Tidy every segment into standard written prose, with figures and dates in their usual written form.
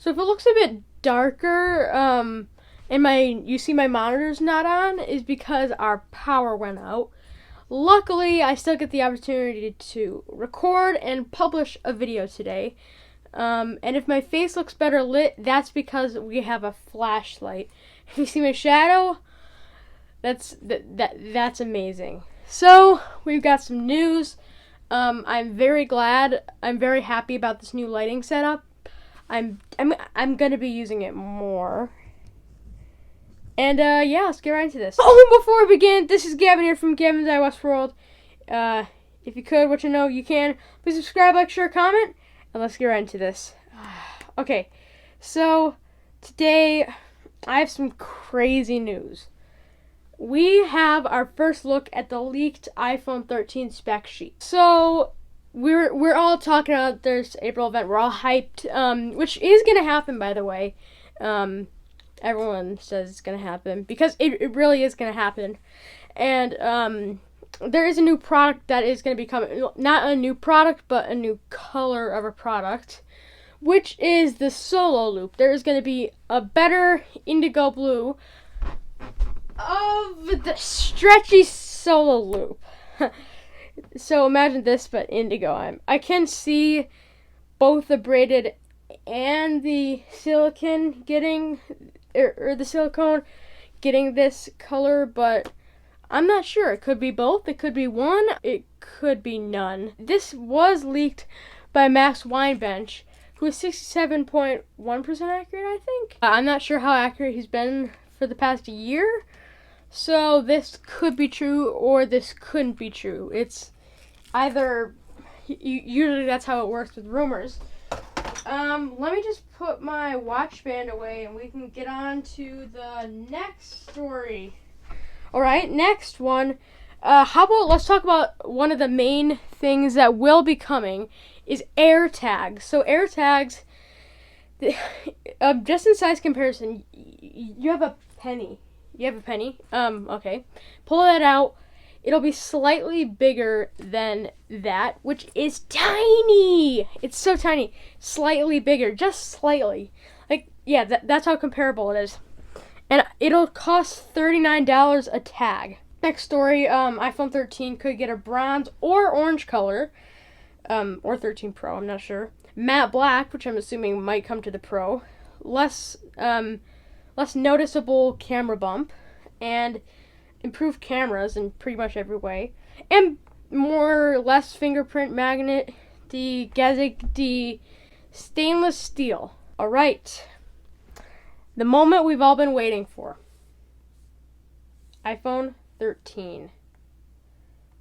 So if it looks a bit darker, and you see my monitor's not on, is because our power went out. Luckily, I still get the opportunity to record and publish a video today. And if my face looks better lit, that's because we have a flashlight. If you see my shadow, that's amazing. So we've got some news. I'm very glad. I'm very happy about this new lighting setup. I'm gonna be using it more. And yeah, let's get right into this. Oh, before we begin, this is Gavin here from Gavin's iWest World. If you could, what you know, you can. Please subscribe, like, share, comment, and let's get right into this. Okay, so today I have some crazy news. We have our first look at the leaked iPhone 13 spec sheet. So we're all talking about this April event. We're all hyped, which is gonna happen, by the way. Everyone says it's gonna happen because it really is gonna happen. And there is a new product that is gonna be coming. Not a new product, but a new color of a product, which is the Solo Loop. There is gonna be a better indigo blue of the stretchy Solo Loop. So imagine this, but indigo. I can see both the braided and the silicone getting, or the silicone getting this color, but I'm not sure. It could be both. It could be one. It could be none. This was leaked by Max Weinbench, who is 67.1% accurate, I think. I'm not sure how accurate he's been for the past year. So this could be true or this couldn't be true. It's either, usually that's how it works with rumors. Let me just put my watch band away and we can get on to the next story. Alright, next one. Let's talk about one of the main things that will be coming is AirTags. So AirTags, just in size comparison, you have a penny. Okay. Pull that out. It'll be slightly bigger than that, which is tiny. It's so tiny. Slightly bigger. Just slightly. That's how comparable it is. And it'll cost $39 a tag. Next story, iPhone 13 could get a bronze or orange color. Or 13 Pro, I'm not sure. Matte black, which I'm assuming might come to the Pro. Less noticeable camera bump, and improved cameras in pretty much every way, and more or less fingerprint magnet, the stainless steel. Alright, the moment we've all been waiting for. iPhone 13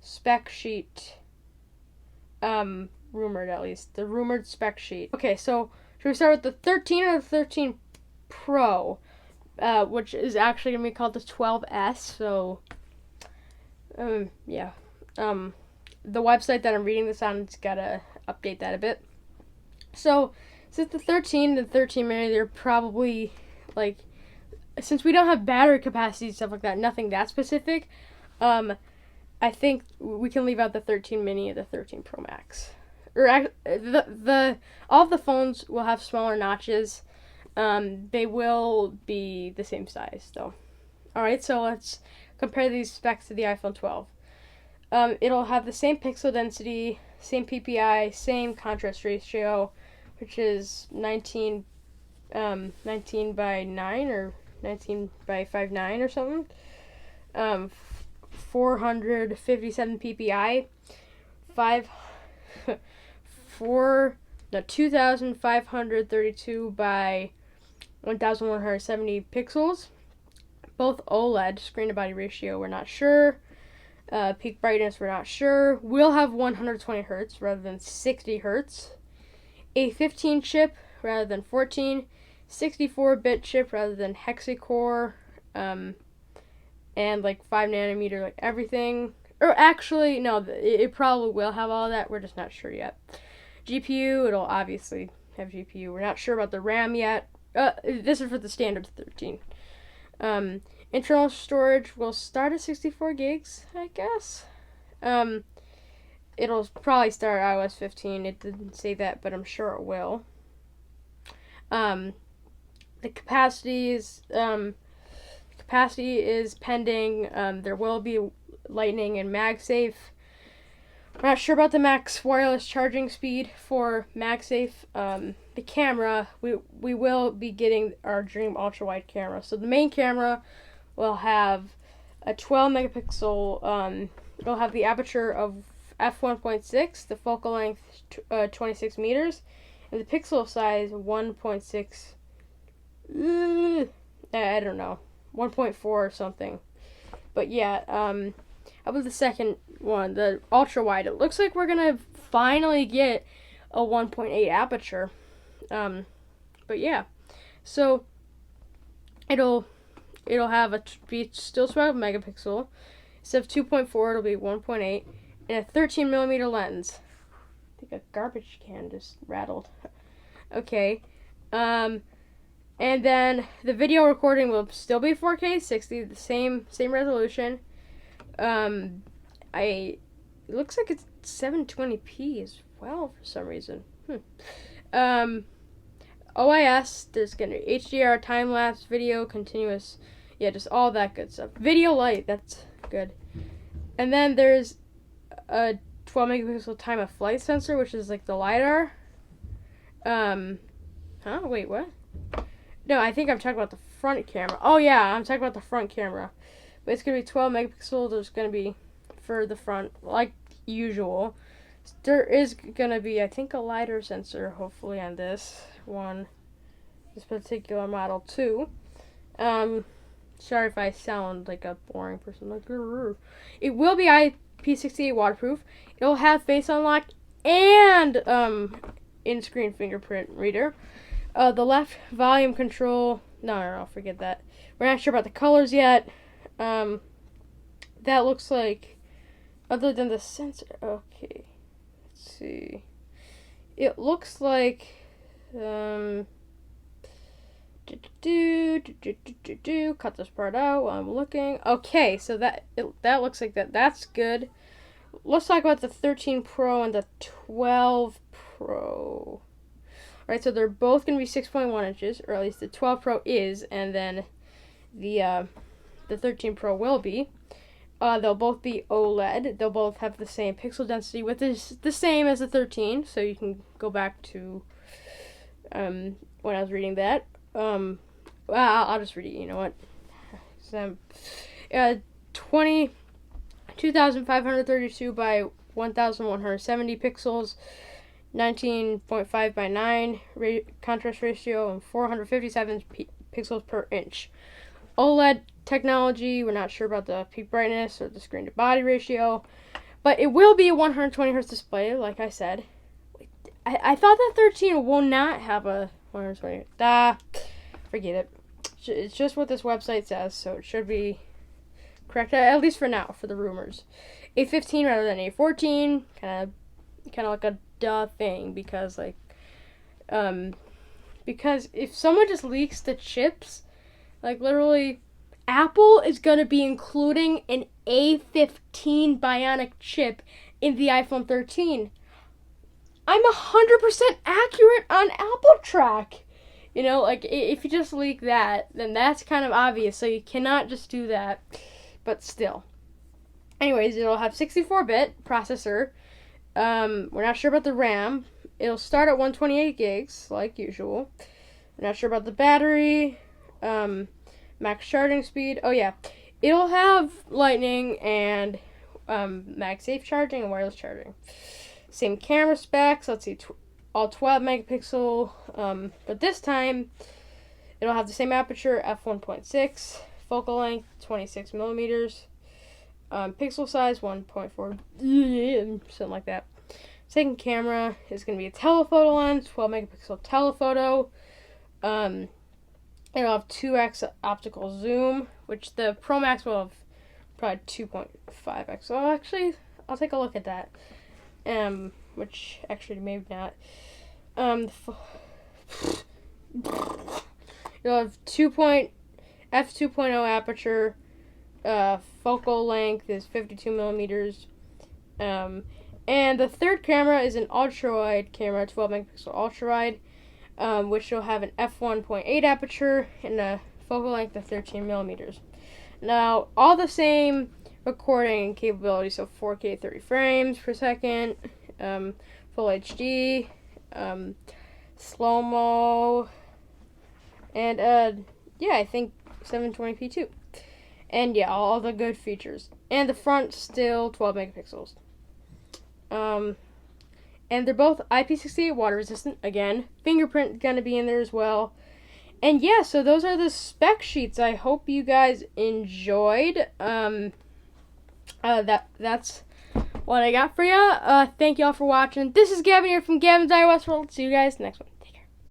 spec sheet, rumored at least, the rumored spec sheet. Okay, so should we start with the 13 or the 13 Pro? Which is actually going to be called the 12S, so, yeah. The website that I'm reading this on has got to update that a bit. So, since the 13 and the 13 mini, they're probably, since we don't have battery capacity and stuff like that, nothing that specific, I think we can leave out the 13 mini and the 13 Pro Max. Or, all of the phones will have smaller notches. They will be the same size, though. Alright, so let's compare these specs to the iPhone 12. It'll have the same pixel density, same PPI, same contrast ratio, which is 19 by 9 or 19 by 5.9 or something. 457 PPI, 2,532 by 1,170 pixels. Both OLED. Screen to body ratio, we're not sure. Peak brightness, we're not sure. We'll have 120 hertz rather than 60 hertz. A 15 chip rather than 14. 64-bit chip rather than hexa-core. And 5 nanometer, everything. Or actually, no, it probably will have all that. We're just not sure yet. GPU, it'll obviously have GPU. We're not sure about the RAM yet. This is for the standard 13. Internal storage will start at 64 gigs, I guess. It'll probably start iOS 15. It didn't say that, but I'm sure it will. Um, the capacity is pending. There will be Lightning and MagSafe. We're not sure about the max wireless charging speed for MagSafe. The camera, we will be getting our Dream ultra wide camera. So the main camera will have a 12 megapixel. It'll have the aperture of f1.6, the focal length 26 meters, and the pixel size 1.6. I don't know, 1.4 or something. But yeah, how about the second one, the ultra wide? It looks like we're gonna finally get a 1.8 aperture. But yeah, so it'll have be still 12 megapixel. Instead of 2.4, it'll be 1.8, and a 13 millimeter lens. I think a garbage can just rattled. Okay. And then the video recording will still be 4K 60, the same resolution. It looks like it's 720p as well for some reason. OIS, there's gonna be HDR, time lapse, video, continuous, just all that good stuff. Video light, that's good. And then there's a 12 megapixel time of flight sensor, which is like the LiDAR. Wait, what? No, I think I'm talking about the front camera. Oh yeah, I'm talking about the front camera. But it's gonna be 12 megapixel. There's gonna be for the front, like usual. There is gonna be, I think, a LiDAR sensor, hopefully, on this particular model too. Sorry if I sound like a boring person. Like, it will be IP68 waterproof. It'll have face unlock and in-screen fingerprint reader. The left volume control. No, forget that. We're not sure about the colors yet. That looks like, other than the sensor. Okay, let's see. It looks like cut this part out while I'm looking. Okay, so that looks like that. That's good. Let's talk about the 13 Pro and the 12 Pro. Right, so they're both going to be 6.1 inches, or at least the 12 Pro is, and then the 13 Pro will be. They'll both be OLED. They'll both have the same pixel density, which is the same as the 13, so you can go back to when I was reading that. I'll just read it, you know what? 2,532 by 1,170 pixels, 19.5 by 9 contrast ratio, and 457 pixels per inch. OLED technology, we're not sure about the peak brightness or the screen to body ratio, but it will be a 120 hertz display, like I said. I thought that 13 will not have a 120. Forget it. It's just what this website says, so it should be correct, at least for now, for the rumors. A15 rather than A14, kind of like a duh thing, because if someone just leaks the chips, like literally, Apple is gonna be including an A15 Bionic chip in the iPhone 13. I'm 100% accurate on Apple Track. You know, like, if you just leak that, then that's kind of obvious, so you cannot just do that, but still. Anyways, it'll have 64-bit processor. We're not sure about the RAM. It'll start at 128 gigs, like usual. We're not sure about the battery, max charging speed. Oh, yeah. It'll have Lightning and MagSafe charging and wireless charging. Same camera specs. Let's see, all 12 megapixel, but this time it'll have the same aperture, f1.6, focal length 26 millimeters, pixel size 1.4, something like that. Second camera is going to be a telephoto lens, 12 megapixel telephoto. It'll have 2x optical zoom, which the Pro Max will have probably 2.5x. So actually, I'll take a look at that. Which actually maybe not. You'll have f2.0 aperture. Focal length is 52 millimeters. And the third camera is an ultra wide camera, 12 megapixel ultra wide. which will have an f1.8 aperture and a focal length of 13 millimeters. Now, all the same recording capability, so 4K 30 frames per second, full HD, slow-mo, and yeah, I think 720p too. And yeah, all the good features. And the front still 12 megapixels. And they're both IP68 water resistant. Again, fingerprint gonna be in there as well. And yeah, so those are the spec sheets. I hope you guys enjoyed. That's what I got for you. Thank you all for watching. This is Gavin here from Gavin's iOS World. See you guys next one.